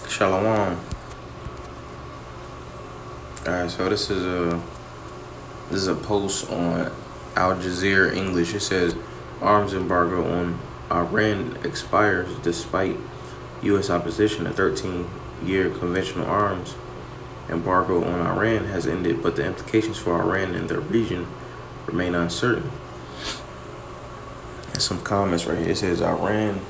Shalom. Alright, so this is a post on Al Jazeera English. It says arms embargo on Iran expires despite U.S. opposition. A 13-year conventional arms embargo on Iran has ended, but the implications for Iran and the region remain uncertain. And some comments right here. It says Iran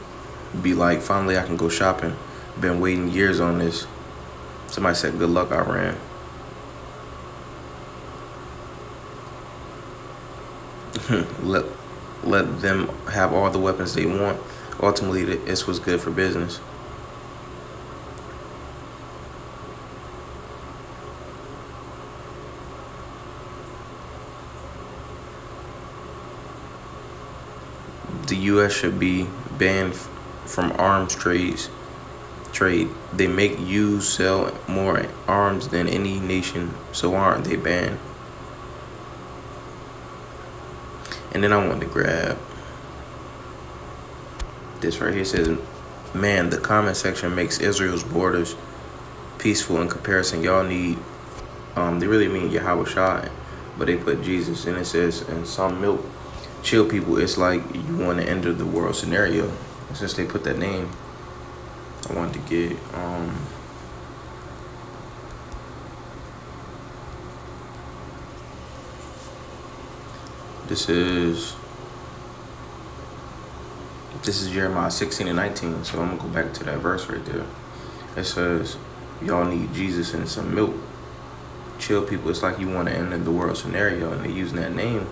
be like, finally I can go shopping. Been waiting years on this. Somebody said good luck, Iran. let them have all the weapons they want. Ultimately, this was good for business. The U.S. should be banned from arms trade. They make, use, sell more arms than any nation, so aren't they banned? And then I wanted to grab this right here. It says, man, the comment section makes Israel's borders peaceful in comparison. Y'all need, they really mean Yahweh Shah, but they put Jesus. And it says, and some milk, chill people, it's like you want to enter the world scenario. Since they put that name, I wanted to get, This is Jeremiah 16:19. So I'm gonna go back to that verse right there. It says, y'all need Jesus and some milk. Chill people, it's like you want to enter the world scenario, and they're using that name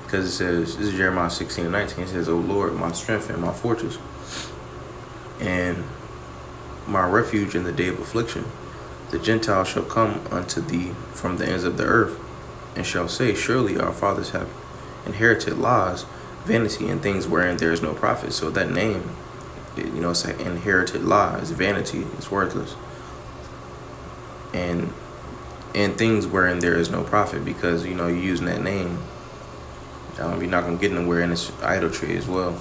because it says, this is Jeremiah 16:19. It says, O Lord, my strength and my fortress, and my refuge in the day of affliction. The Gentiles shall come unto thee from the ends of the earth, and shall say, surely our fathers have inherited lies, vanity, and things wherein there is no profit. So that name, it's like inherited lies, vanity, it's worthless. And things wherein there is no profit, because, you're using that name. You're not going to get nowhere in this idolatry as well.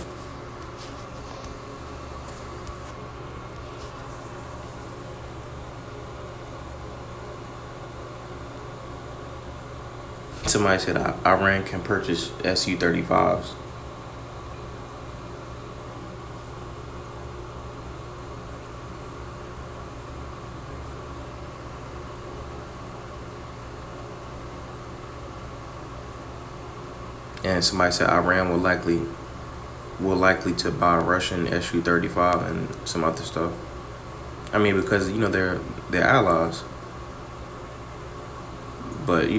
Somebody said Iran can purchase Su-35s. And somebody said Iran will likely to buy Russian Su-35 and some other stuff. I mean, because they're allies. But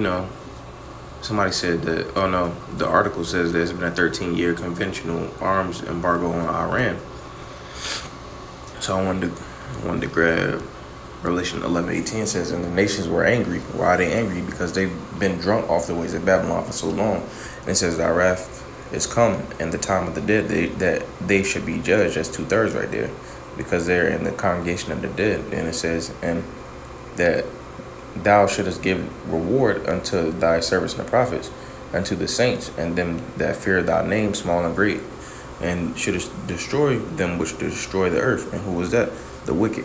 somebody said that, oh no, the article says there's been a 13-year conventional arms embargo on Iran. So I wanted to grab Revelation 11:18. Says, and the nations were angry. Why are they angry? Because they've been drunk off the ways of Babylon for so long. And it says, thy wrath is come, and the time of the dead, that they should be judged. That's 2/3 right there, because they're in the congregation of the dead. And it says, and that thou shouldest give reward unto thy servants and the prophets, unto the saints, and them that fear thy name, small and great, and shouldest destroy them which destroy the earth. And who was that? The wicked.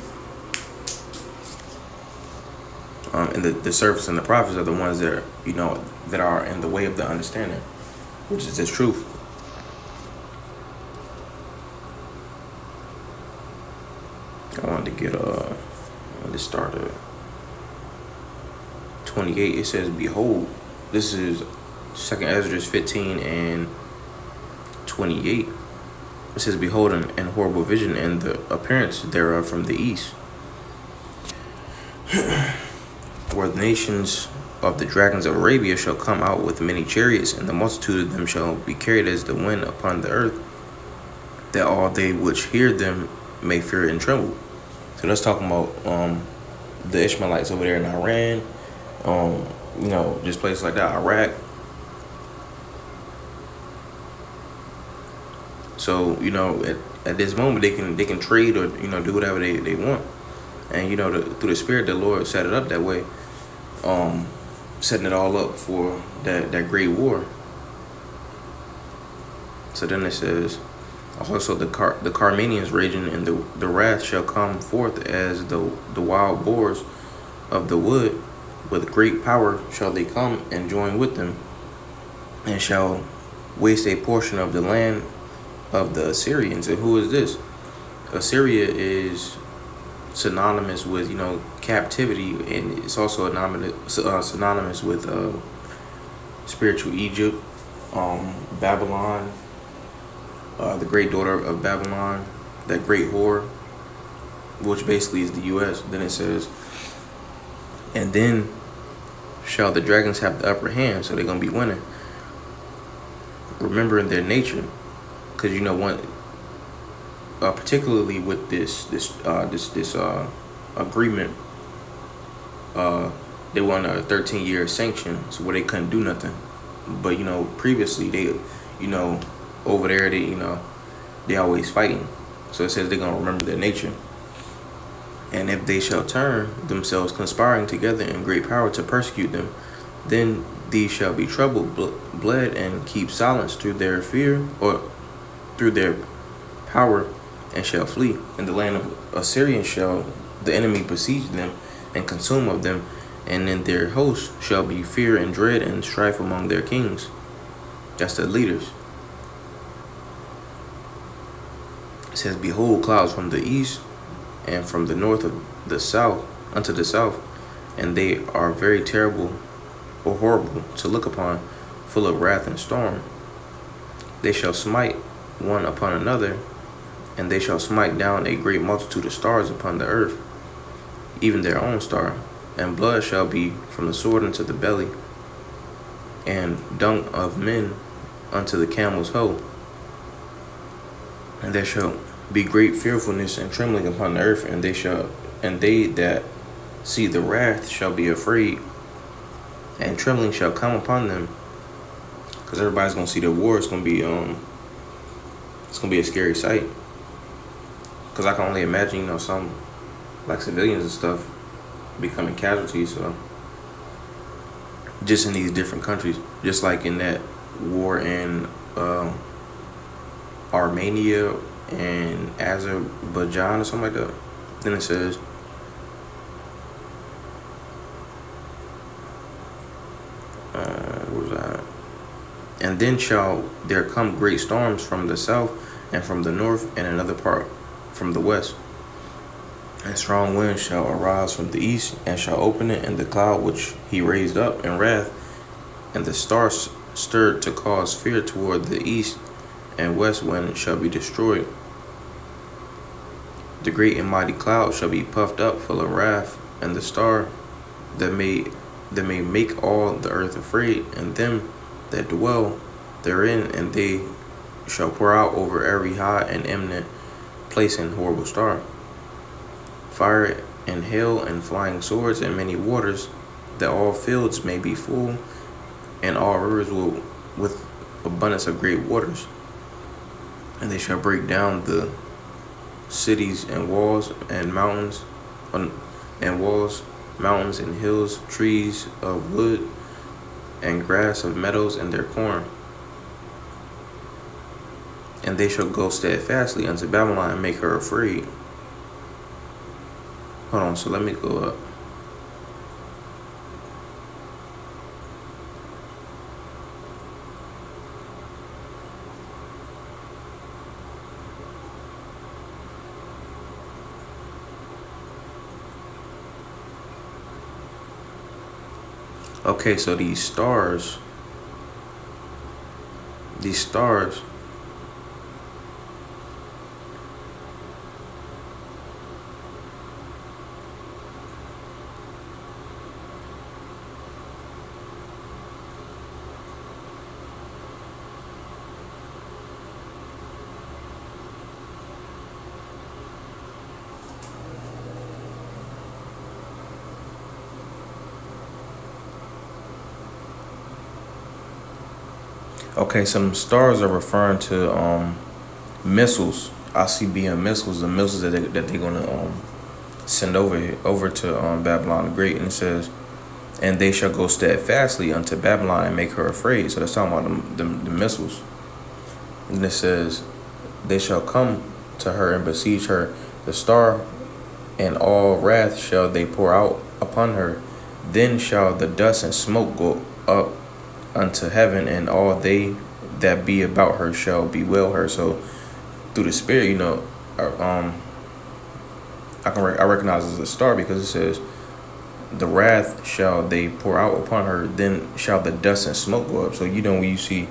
And the servants and the prophets are the ones that are, that are in the way of the understanding, which is the truth. I wanted to get started. 28, it says, behold, this is 2 Ezra 15 and 28. It says, behold, an horrible vision, and the appearance thereof from the east, where the nations of the dragons of Arabia shall come out with many chariots, and the multitude of them shall be carried as the wind upon the earth, that all they which hear them may fear and tremble. So that's talking about the Ishmaelites over there in Iran, just places like that, Iraq. So, at this moment they can trade or, do whatever they want. And, through the Spirit, the Lord set it up that way, setting it all up for that great war. So then it says, Also, the Carmenians raging, and the wrath shall come forth as the wild boars of the wood. With great power shall they come and join with them, and shall waste a portion of the land of the Assyrians. And who is this? Assyria is synonymous with, captivity, and it's also synonymous with spiritual Egypt, Babylon, the great daughter of Babylon, that great whore, which basically is the U.S. Then it says, and then shall the dragons have the upper hand, so they're gonna be winning. Remembering their nature, because one, particularly with this agreement, they won a 13-year sanction, so where they couldn't do nothing. But previously they, over there they always fighting. So it says they're gonna remember their nature. And if they shall turn themselves, conspiring together in great power to persecute them, then these shall be troubled, bled, and keep silence through their fear, or through their power, and shall flee. In the land of Assyrian shall the enemy besiege them and consume of them, and in their host shall be fear and dread and strife among their kings. That's the leaders. It says, behold, clouds from the east, and from the north of the south unto the south, and they are very terrible or horrible to look upon, full of wrath and storm. They shall smite one upon another, and they shall smite down a great multitude of stars upon the earth, even their own star. And blood shall be from the sword unto the belly, and dung of men unto the camel's hoe. And there shall be great fearfulness and trembling upon the earth, and they that see the wrath shall be afraid, and trembling shall come upon them, because everybody's gonna see the war. It's gonna be a scary sight. Because I can only imagine, some like civilians and stuff becoming casualties. So just in these different countries, just like in that war in Armenia and Azerbaijan or something like that. Then it says, where was that? And then shall there come great storms from the south and from the north, and another part from the west. And strong winds shall arise from the east, and shall open it, and the cloud which he raised up in wrath, and the stars stirred to cause fear toward the east and west wind shall be destroyed. The great and mighty cloud shall be puffed up full of wrath, and the star that may make all the earth afraid, and them that dwell therein, and they shall pour out over every high and eminent place and horrible star. Fire and hail and flying swords and many waters, that all fields may be full, and all rivers will with abundance of great waters. And they shall break down the cities and walls and mountains, mountains and hills, trees of wood and grass of meadows and their corn. And they shall go steadfastly unto Babylon and make her afraid. Hold on, so let me go up. Okay, so these stars Okay, some stars are referring to missiles, ICBM missiles, the missiles that they're gonna send over to Babylon the Great. And it says, and they shall go steadfastly unto Babylon and make her afraid. So that's talking about the missiles. And it says, they shall come to her and besiege her. The star and all wrath shall they pour out upon her. Then shall the dust and smoke go up unto heaven, and all they that be about her shall bewail her. So through the spirit, I recognize as a star because it says, the wrath shall they pour out upon her, then shall the dust and smoke go up. So when you see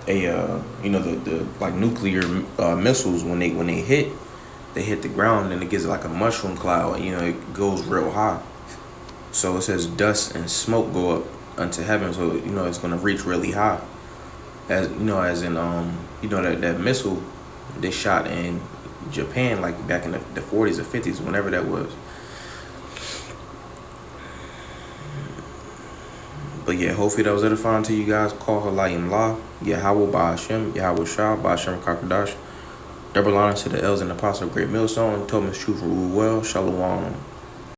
the like nuclear missiles, when they hit the ground, and it gives like a mushroom cloud, and it goes real high. So it says dust and smoke go up unto heaven, so it's gonna reach really high. As that missile they shot in Japan, like back in the 40s or 50s, whenever that was. But yeah, hopefully that was edifying to you guys. Call Halayim La, Yahweh Ba'ashem, Yahweh Shah, Ba'ashem Kakadash. Double honor to the elders and apostles of Great Millstone. Thomas Truth rule well. Shalom.